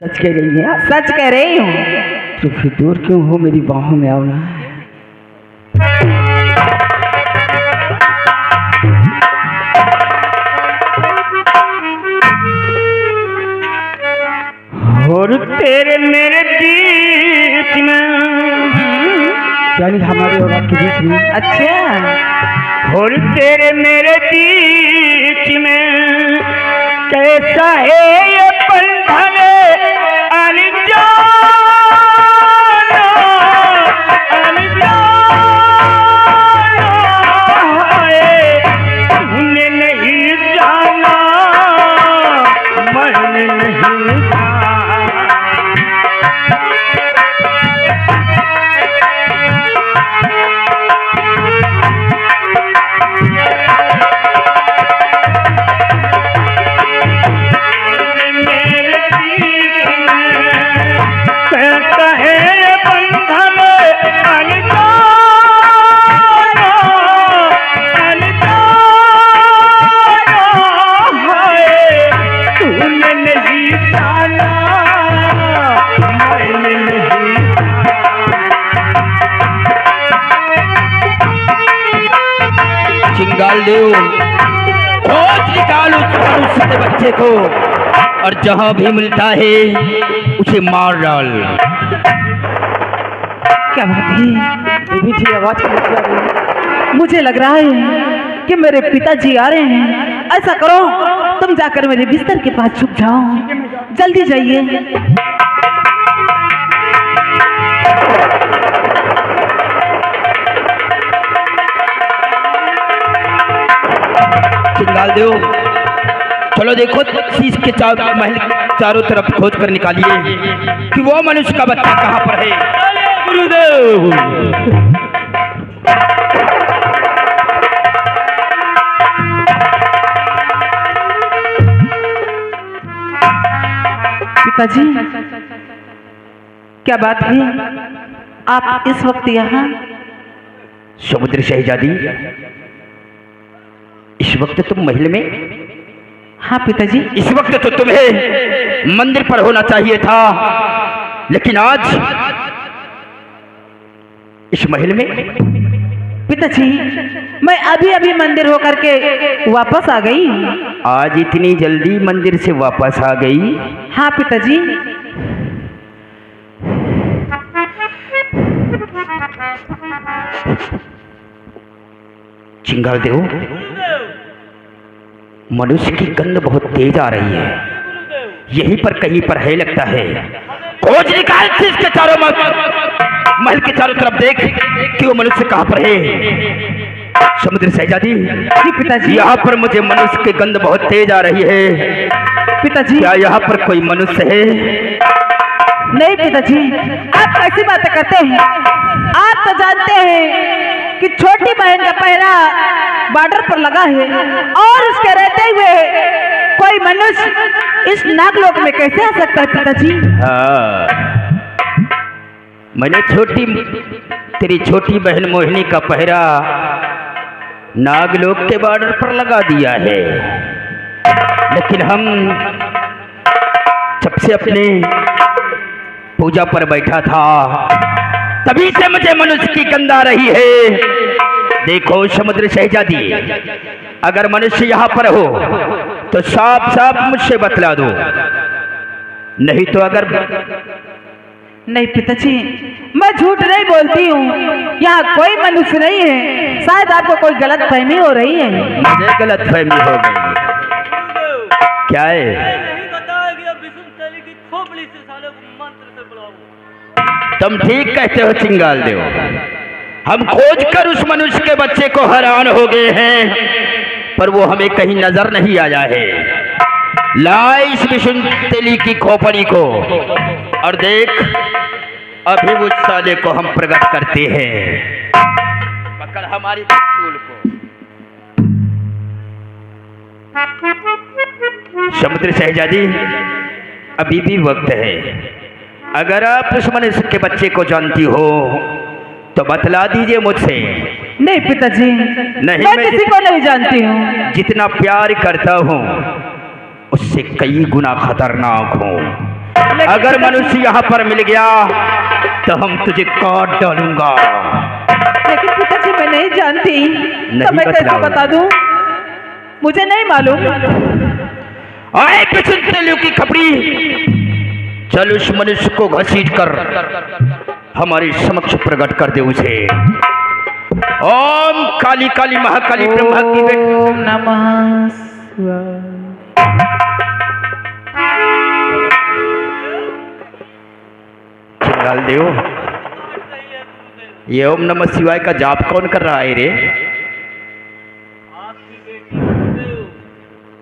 सच कह रही है? सच कह रही हूँ। तो फिर दूर क्यों हो, मेरी बाहों में आओ ना। और तेरे मेरे बीच में, यानी हमारे और आपके बीच में। अच्छा। और तेरे मेरे बीच में कैसा है ये बंधन अनजाना, है, तूने नहीं जाना, मैंने नहीं जाना। खोज निकाल उस बच्चे को और जहां भी मिलता है उसे मार डाल। क्या बात है? देवी जी आवाज क्या रही है? मुझे लग रहा है कि मेरे पिताजी आ रहे हैं। ऐसा करो, तुम जाकर मेरे बिस्तर के पास छुप जाओ। जल्दी जाइए। चिंगाल देव, चलो देखो शीश के महल चारों तरफ खोज कर निकालिए कि वो मनुष्य का बच्चा कहाँ पर है। गुरुदेव, पिताजी, क्या बात है, आप इस वक्त यहाँ? समुद्र शहजादी, इस वक्त तुम महल में? हाँ पिताजी। इस वक्त तो तुम्हें मंदिर पर होना चाहिए था, लेकिन आज इस महल में? पिताजी, मैं अभी अभी मंदिर होकर के वापस आ गई। आज इतनी जल्दी मंदिर से वापस आ गई? हाँ पिताजी। चिंगाल देव, मनुष्य की गंध बहुत तेज आ रही है, यहीं पर कहीं पर है लगता है। खोज निकाल इसके चारों महल के चारों तरफ देख कि वो मनुष्य कहाँ पर है। समुद्र शहजादी। जी पिताजी। यहाँ पर मुझे मनुष्य की गंध बहुत तेज आ रही है। पिताजी, क्या यहाँ पर कोई मनुष्य है? नहीं पिताजी, आप कैसी बातें करते हैं? आप तो जानते हैं कि छोटी बहन का पहरा बॉर्डर पर लगा है और उसके रहते हुए कोई मनुष्य इस नागलोक में कैसे आ सकता है पिताजी? हाँ, मैंने तेरी छोटी बहन मोहिनी का पहरा नागलोक के बॉर्डर पर लगा दिया है, लेकिन हम जब से अपने पूजा पर बैठा था तभी से मुझे मनुष्य की गंध आ रही है। देखो समुद्र शहजादी, अगर मनुष्य यहाँ पर हो तो साफ साफ मुझसे बतला दो, नहीं तो अगर... नहीं पिताजी, मैं झूठ नहीं बोलती हूँ, यहाँ कोई मनुष्य नहीं है। शायद आपको कोई गलत फहमी हो रही है। मुझे गलत फहमी हो गई। क्या है? तुम ठीक कहते हो चिंगाल देव, हम खोज कर उस मनुष्य के बच्चे को हैरान हो गए हैं, पर वो हमें कहीं नजर नहीं आया है। ला इस विष्णु की खोपड़ी को और देख, अभी उस साले को हम प्रकट करते हैं। पकड़ हमारी त्रिशूल को। समुद्र शहजादी, अभी भी वक्त है। अगर आप उस मनुष्य के बच्चे को जानती हो तो बतला दीजिए मुझसे। नहीं पिताजी, नहीं, मैं किसी को नहीं जानती हूँ। जितना प्यार करता हूँ उससे कई गुना खतरनाक हूँ। अगर मनुष्य यहाँ पर मिल गया तो हम तुझे काट डालूंगा। लेकिन पिताजी मैं नहीं जानती, तो मैं कैसे बता दूं? मुझे नहीं मालूम। आए तेलू की खपड़ी, चल उस मनुष्य को घसीट कर हमारे समक्ष प्रकट कर दे उसे। ओम काली काली महाकाली ब्रह्मा की बेटी। ओम नमः शिवाय। चिंगाल देव, ये ओम नमः शिवाय का जाप कौन कर रहा है रे?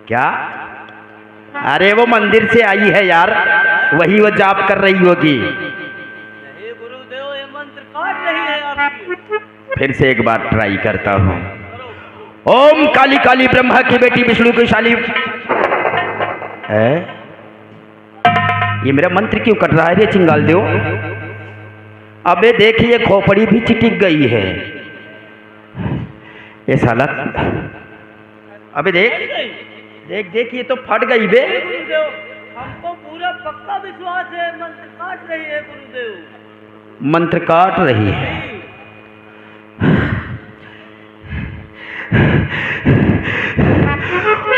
क्या? अरे वो मंदिर से आई है यार, वही वो जाप कर रही होगी। गुरुदेव ये मंत्र काट रही है आपकी। फिर से एक बार ट्राई करता हूँ। ओम काली काली ब्रह्मा की बेटी विष्णु की शाली। ये मेरा मंत्र क्यों कट रहा है रे चिंगाल देव? अबे देखिए खोपड़ी भी चिटिक गई है ये साला। अबे देख देख देख, ये तो फट गई बे। गुरुदेव हमको पूरा पक्का विश्वास है मंत्र काट रही है गुरुदेव। मंत्र काट रही है।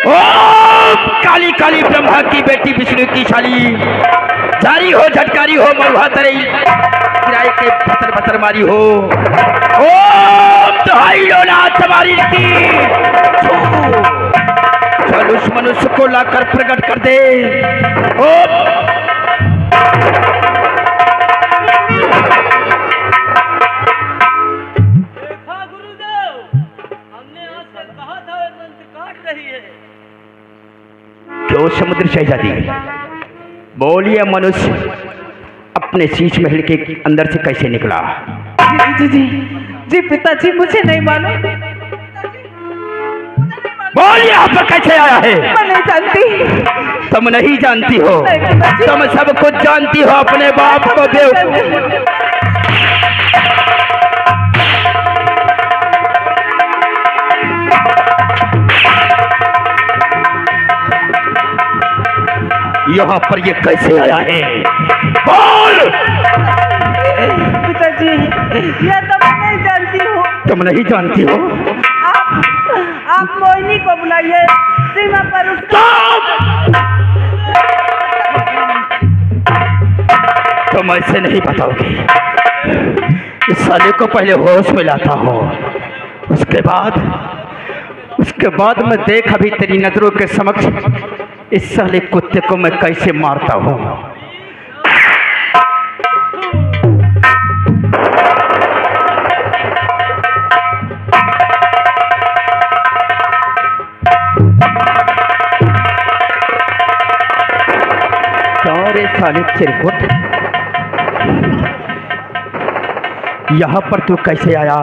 ओम काली काली ब्रह्मा की बेटी विष्णु की शाली, जारी हो झटकारी हो मरुआ तरई किराए के पत्थर पत्थर मारी हो। ओम दुहाई लो नाथ हमारी की, चल उस मनुष्य को लाकर प्रकट कर दे। ओम देखा गुरुदेव, हमने आपसे कहा था ये मंत्र काट रही है। क्यों समुद्र शहजादी, बोलिए मनुष्य अपने शीश महल के अंदर से कैसे निकला? जी जी जी जी पिताजी मुझे नहीं मालूम। बोलिए यहाँ पर कैसे आया है? मैं नहीं जानती। तुम नहीं जानती हो? नहीं पिताजी। तुम सब कुछ जानती हो, अपने बाप को बेवकूफ। यहाँ पर ये कैसे आया है? बोल। पिताजी यह तो मैं नहीं जानती हूँ। तुम नहीं जानती हो? आप मोहिनी को बुलाइए, सीमा पर उसको। तुम ऐसे नहीं बताओगे। इस साले को पहले होश में लाता हूँ, उसके बाद मैं देख अभी तेरी नजरों के समक्ष इस साले कुत्ते को मैं कैसे मारता हूँ। सारे साले चिरकुट, यहाँ पर तू कैसे आया?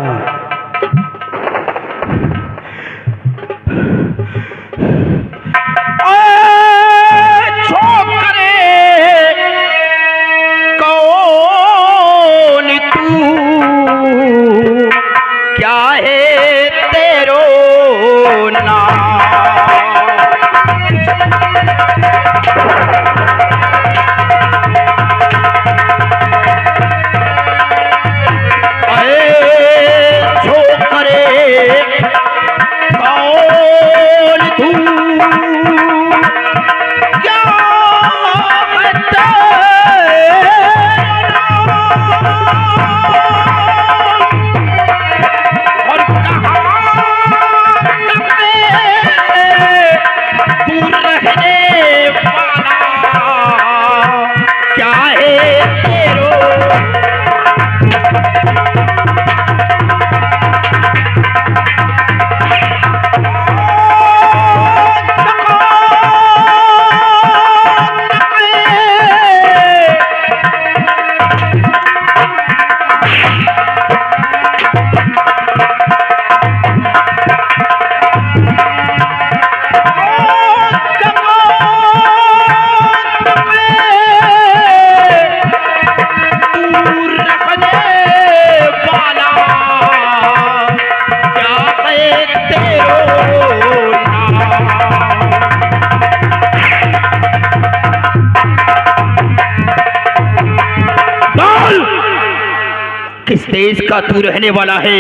किस देश का तू रहने वाला है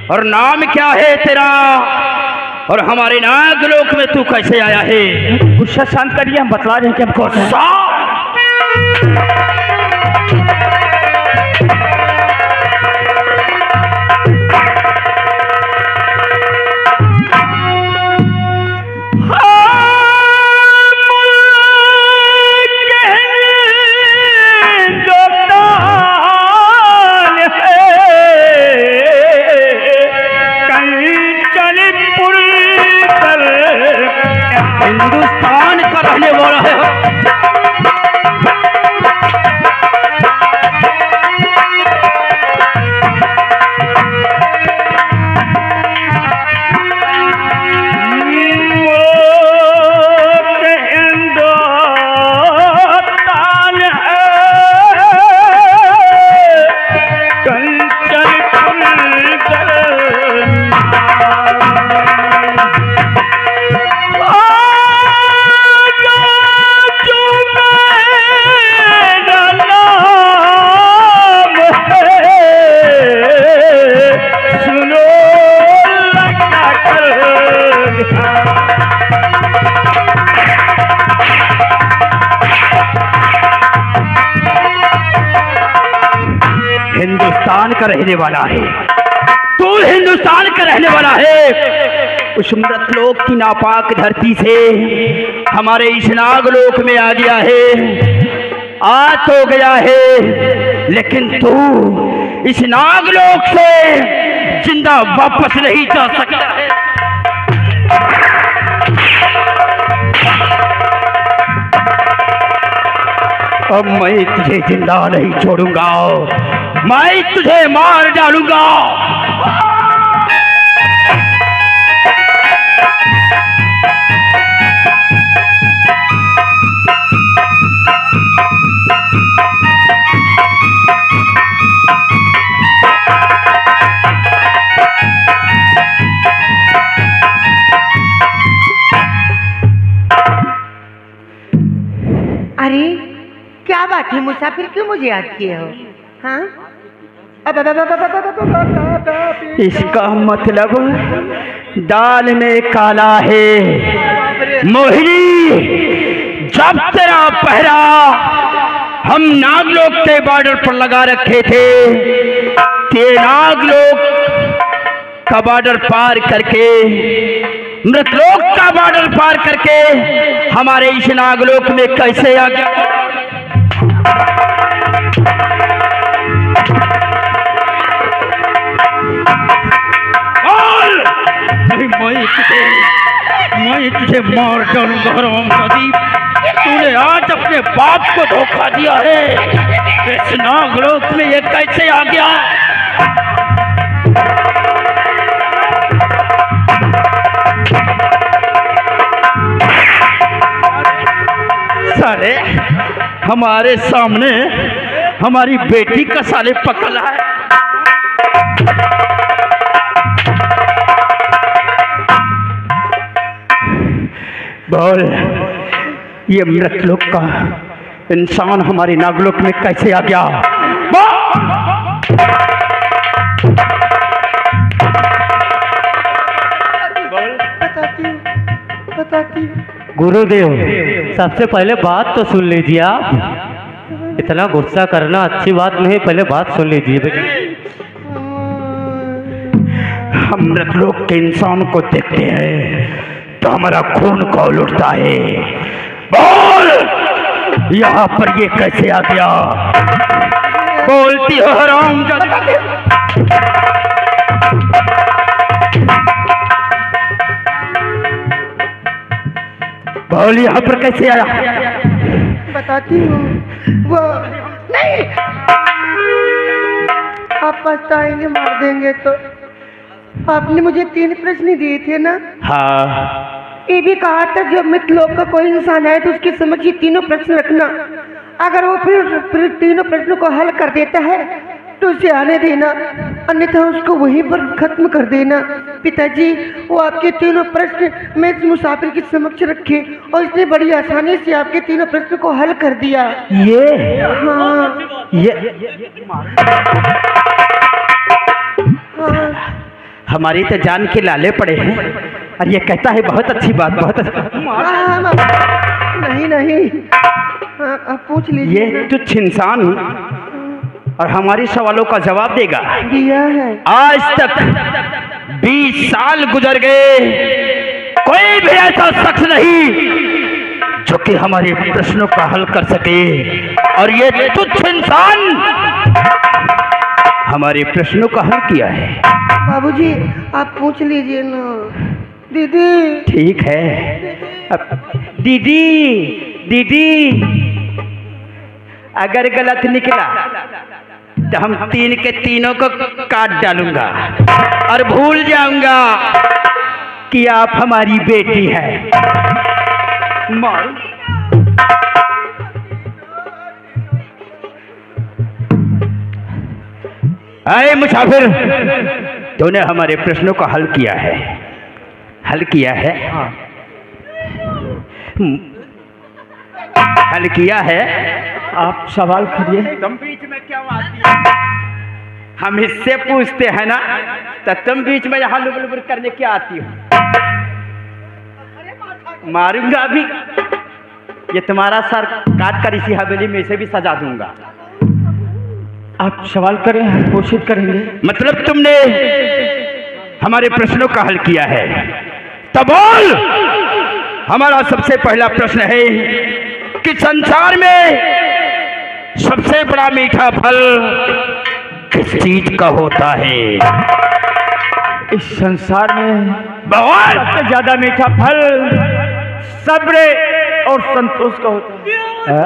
और नाम क्या है तेरा, और हमारे नागलोक में तू कैसे आया है? गुस्सा शांत करिए, हम बतला रहे हैं कि हम कौन हैं। हिंदुस्तान का रहने वाला है। हिंदुस्तान का रहने वाला है तू, हिंदुस्तान का रहने वाला है। उस मृतलोक की नापाक धरती से हमारे इस नागलोक में आ गया है, आ तो गया है, लेकिन तू इस नागलोक से जिंदा वापस नहीं जा सकता है। अब मैं तुझे जिंदा नहीं छोड़ूंगा, मैं तुझे मार डालूंगा। अरे क्या बात है मुसाफिर, क्यों मुझे याद किए हो? हाँ, इसका मतलब दाल में काला है। मोहिनी, जब तेरा पहरा हम नागलोक के बॉर्डर पर लगा रखे थे, ते नागलोक का बॉर्डर पार करके, मृतलोक का बॉर्डर पार करके हमारे इस नागलोक में कैसे आ गया? मैं तुझे मार डालूंगा हरामजादी। तूने आज अपने बाप को धोखा दिया है, इस नागलोक में ये कैसे आ गया? साले हमारे सामने हमारी बेटी का साले पकड़ा है। बोल, ये मृतलोक का इंसान हमारे नागलोक में कैसे आ गया? बताती। गुरुदेव, सबसे पहले बात तो सुन लीजिए। आप इतना गुस्सा करना अच्छी बात नहीं, पहले बात सुन लीजिए बेटा। हम मृतलोक के इंसान को देखते हैं तो हमारा खून कौल उठता है। बोल, यहाँ पर ये कैसे आ गया? बोलती हो हरामजादी। बोल, यहाँ पर कैसे आया? बताती हूँ। वो नहीं, आप पछताएंगे, मार देंगे तो। आपने मुझे 3 प्रश्न दिए थे ना? हाँ। ये भी कहा था जब मृतलोक का कोई इंसान आए तो उसके समक्ष ये 3 प्रश्न रखना। अगर वो फिर 3 प्रश्नों को हल कर देता है तो उसे आने देना, अन्यथा उसको वहीं पर खत्म कर देना। पिताजी, वो आपके 3 प्रश्न मैं इस मुसाफिर के समक्ष रखे और इसने बड़ी आसानी से आपके 3 प्रश्न को हल कर दिया। ये हाँ, हमारी तो जान के लाले पड़े हैं और ये कहता है बहुत अच्छी बात, बहुत अच्छी। नहीं नहीं, आप पूछ लीजिए। ये तुच्छ इंसान और हमारे सवालों का जवाब देगा। दिया है। आज तक 20 साल गुजर गए, कोई भी ऐसा शख्स नहीं जो कि हमारे प्रश्नों का हल कर सके, और ये तुच्छ इंसान हमारे प्रश्नों का हल किया है। बाबूजी आप पूछ लीजिए ना। दीदी ठीक है। अब दीदी अगर गलत निकला तो हम तीन के तीनों को काट डालूंगा और भूल जाऊंगा कि आप हमारी बेटी है। मार आए मुसाफिर, तूने हमारे प्रश्नों का हल किया है, हल किया है। हल किया है। आप सवाल करिए। तुम बीच में क्यों आती है? हम इससे पूछते हैं ना, तो तुम बीच में यहाँ लुबलुब करने क्या आती हो? मारूंगा अभी, ये तुम्हारा सर काट कर इसी हवेली में से भी सजा दूंगा। आप सवाल करें, हम कोशिश करेंगे। मतलब तुमने हमारे प्रश्नों का हल किया है, तो बोल। हमारा सबसे पहला प्रश्न है कि संसार में सबसे बड़ा मीठा फल किस चीज का होता है? इस संसार में भगवान सबसे ज्यादा मीठा फल सब्र और संतोष का होता है।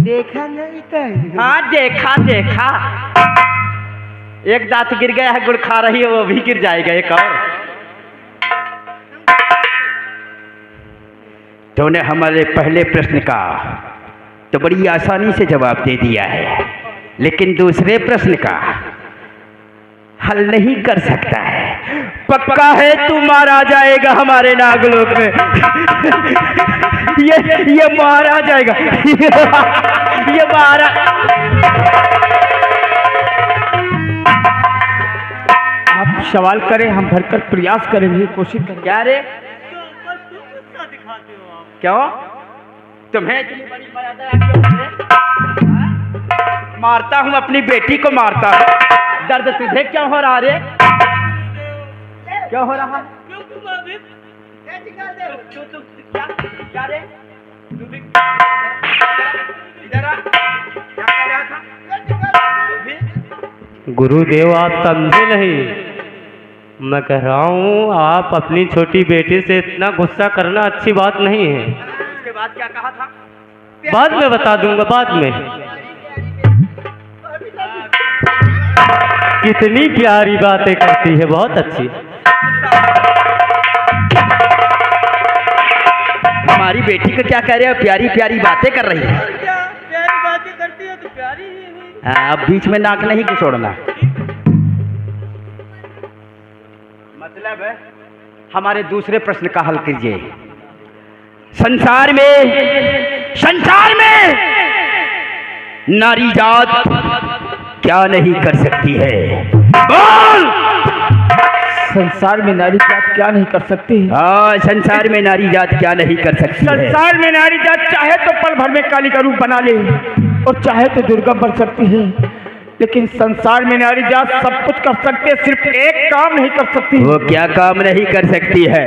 देखा नहीं था? हाँ देखा। एक दांत गिर गया है, गुड़ खा रही है, वो भी गिर जाएगा एक और। तूने हमारे पहले प्रश्न का तो बड़ी आसानी से जवाब दे दिया है, लेकिन दूसरे प्रश्न का हल नहीं कर सकता है। पक्का है तू मारा जाएगा हमारे नागलोक में। ये मारा जाएगा। ये मारा। आप सवाल करें, हम भरकर प्रयास करेंगे, कोशिश करेंगे। क्या रे? दिखाते हो आप? क्यों? तुम्हें इतनी बड़ी मर्यादा क्यों? मारता हूँ, अपनी बेटी को मारता हूँ। दर्द तुझे क्यों हो रहा रे? क्यों हो रहा? क्यों तुम अभी क्या रे? तू भी इधर आ। क्या कह रहा था? गुरुदेव आप समझे नहीं, मैं कह रहा हूँ आप अपनी छोटी बेटी से इतना गुस्सा करना अच्छी बात नहीं है। उसके बाद क्या कहा था? बाद में बता दूंगा, बाद में। कितनी प्यारी बातें करती है, बहुत अच्छी। हमारी बेटी को क्या कह रहे हो? प्यारी प्यारी बातें कर रही है। क्या प्यारी बातें करती है तो प्यारी ही हुई। अब बीच में नाक नहीं घुसोड़ना। मतलब है हमारे दूसरे प्रश्न का हल कीजिए। संसार में नारी जात क्या नहीं कर सकती है? बोल। संसार में नारी जात क्या नहीं कर सकती है? हाँ, संसार में नारी जात क्या नहीं कर सकती है? संसार में नारी जात चाहे तो पल भर में काली का रूप बना ले और चाहे तो दुर्गा बन सकती है, लेकिन संसार में नारी जात सब कुछ कर सकती है, सिर्फ एक काम नहीं कर सकती। वो क्या काम नहीं कर सकती है?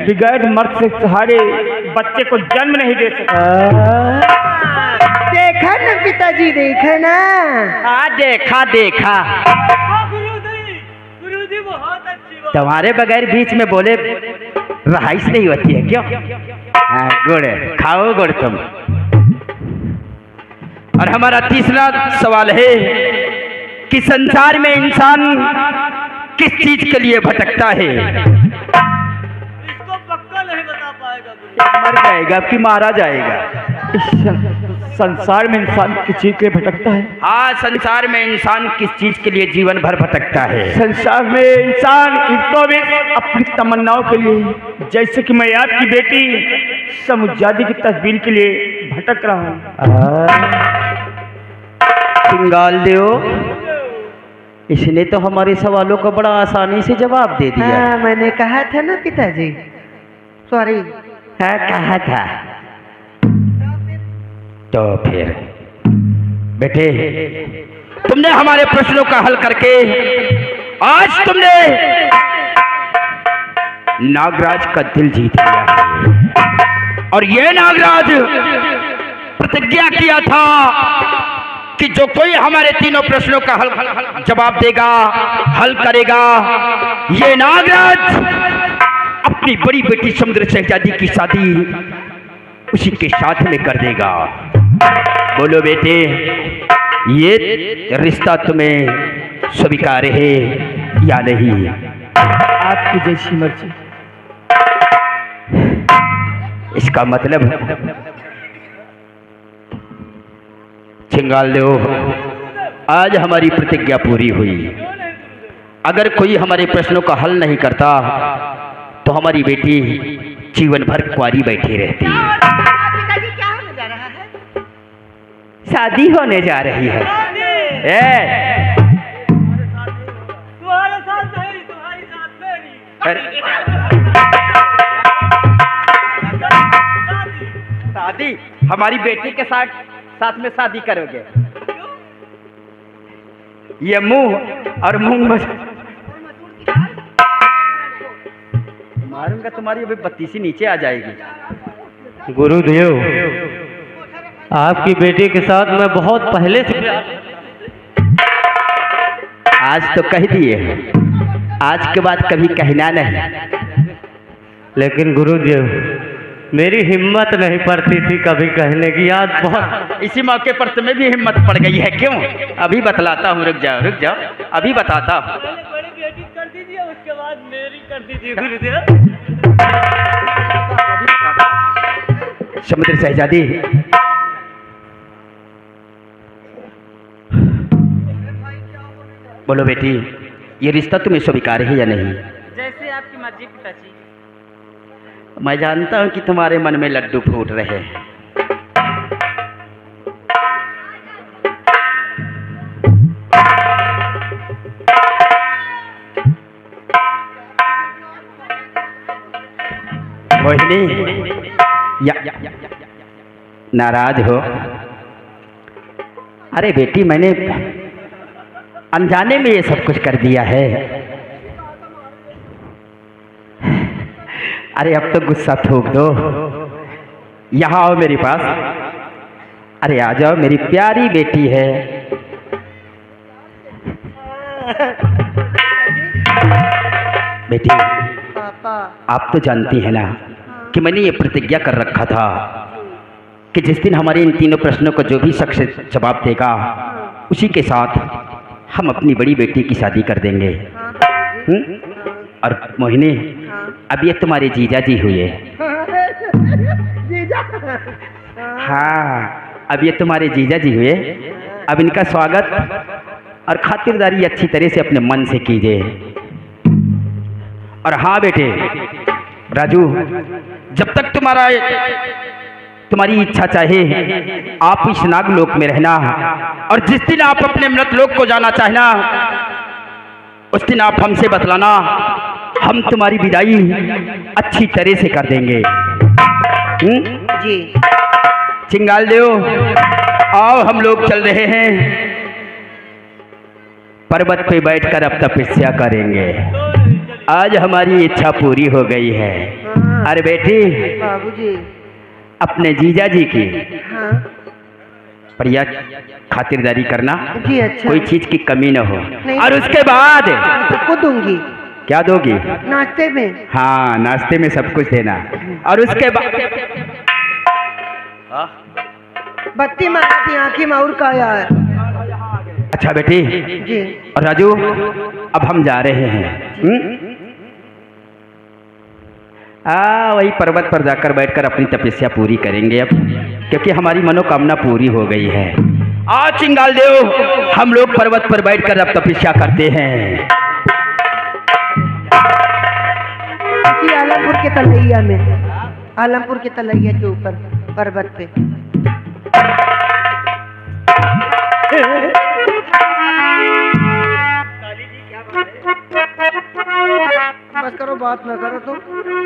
बगैर मर्द से सहारे बच्चे को जन्म नहीं दे सकती। देखा ना पिताजी, देखा ना। हाँ देखा। हाँ गुरुजी बहुत अच्छी बात। तुम्हारे बगैर बीच में बोले रहाइश नहीं होती है क्यों? हाँ, गुड़ खाओ गुड़ तुम। और हमारा तीसरा सवाल है कि संसार में इंसान किस चीज के लिए भटकता है? इसको पक्का नहीं बता पाएगा गुरुजी। मर जाएगा कि मारा जाएगा? संसार में इंसान किस चीज के लिए भटकता है? हाँ, संसार में इंसान किस चीज के लिए जीवन भर भटकता है? संसार में इंसान अपनी तमन्नाओं के लिए, जैसे कि मैं आपकी बेटी समुजादी की तस्वीर के लिए भटक रहा हूँ। चिंगाल देव, इसने तो हमारे सवालों का बड़ा आसानी से जवाब दे दिया। हाँ, मैंने कहा था ना पिताजी। सॉरी। हाँ, कहा था। तो फिर बेटे, तुमने हमारे प्रश्नों का हल करके आज तुमने नागराज का दिल जीत लिया है। और ये नागराज प्रतिज्ञा किया था कि जो कोई हमारे तीनों प्रश्नों का हल जवाब देगा, हल करेगा, ये नागराज अपनी बड़ी बेटी समुद्र शहजादी की शादी उसी के साथ में कर देगा। बोलो बेटे, ये रिश्ता तुम्हें स्वीकार है या नहीं? आपकी जैसी मर्जी। इसका मतलब चिंगाल देव, आज हमारी प्रतिज्ञा पूरी हुई। अगर कोई हमारे प्रश्नों का हल नहीं करता तो हमारी बेटी जीवन भर कुंवारी बैठी रहती। पिताजी क्या होने जा रहा है? शादी होने जा रही है। तुम्हारे साथ नहीं, तुम्हारी साथ मेरी। शादी हमारी बेटी के साथ में शादी करोगे? ये मुंह और मुंह मारूंगा, तुम्हारी अभी बत्ती सी नीचे आ जाएगी। गुरुदेव, आपकी बेटी के साथ मैं बहुत पहले से आज तो कह दिए, आज के बाद कभी कहना नहीं। लेकिन गुरुदेव, मेरी हिम्मत नहीं पड़ती थी कभी कहने की। आज बहुत इसी मौके पर तुम्हें भी हिम्मत पड़ गई है। क्यों? अभी बतलाता हूँ, रुक जाओ, अभी बताता हूँ। पहले बड़ी बेटी कर दीजिए, उसके बाद मेरी कर दीजिए गुरुदेव। समुद्र शहजादी, बोलो बेटी, ये रिश्ता तुम्हें स्वीकार है या नहीं? जैसे आपकी मर्जी पिताजी। मैं जानता हूं कि तुम्हारे मन में लड्डू फूट रहे हैं। मोहिनी, नाराज हो? अरे बेटी, मैंने अनजाने में ये सब कुछ कर दिया है। अरे अब तो गुस्सा थूक दो। यहाँ आओ मेरे पास। अरे आ जाओ, मेरी प्यारी बेटी है। बेटी, पापा। आप तो जानती हैं ना कि मैंने ये प्रतिज्ञा कर रखा था कि जिस दिन हमारे इन तीनों प्रश्नों को जो भी शख्स जवाब देगा, उसी के साथ हम अपनी बड़ी बेटी की शादी कर देंगे। और मोहिनी, अब ये तुम्हारे जीजा जी हुए। जीजा। हाँ, अब ये तुम्हारे जीजा जी हुए। अब इनका स्वागत और खातिरदारी अच्छी तरह से अपने मन से कीजिए। और हाँ बेटे राजू, जब तक तुम्हारी इच्छा चाहे, आप इस नागलोक में रहना। और जिस दिन आप अपने मृतलोक को जाना चाहना, उस दिन आप हमसे बतलाना। हम तुम्हारी विदाई अच्छी तरह से कर देंगे। जी। चिंगाल देव, आओ, हम लोग चल रहे हैं। पर्वत पे बैठकर अब तपस्या करेंगे। आज हमारी इच्छा पूरी हो गई है। अरे बेटी, बाबूजी। अपने जीजा जी की हाँ। प्रिया खातिरदारी करना। जी अच्छा। कोई चीज की कमी न हो। नहीं। और उसके बाद सबको दूंगी। क्या दोगी? नाश्ते में। हाँ, नाश्ते में सब कुछ देना। और उसके बाद बत्ती मारती आंखें में और का यार। अच्छा बेटी। जी। और राजू, अब हम जा रहे हैं। वही पर्वत पर जाकर बैठकर अपनी तपस्या पूरी करेंगे अब, क्योंकि हमारी मनोकामना पूरी हो गई है। आज चिंगाल देव, हम लोग पर्वत पर बैठकर अब तपस्या करते हैं। आलमपुर के तलैया में, आलमपुर के तलैया के ऊपर पर्वत पे। बस करो, बात ना करो तुम।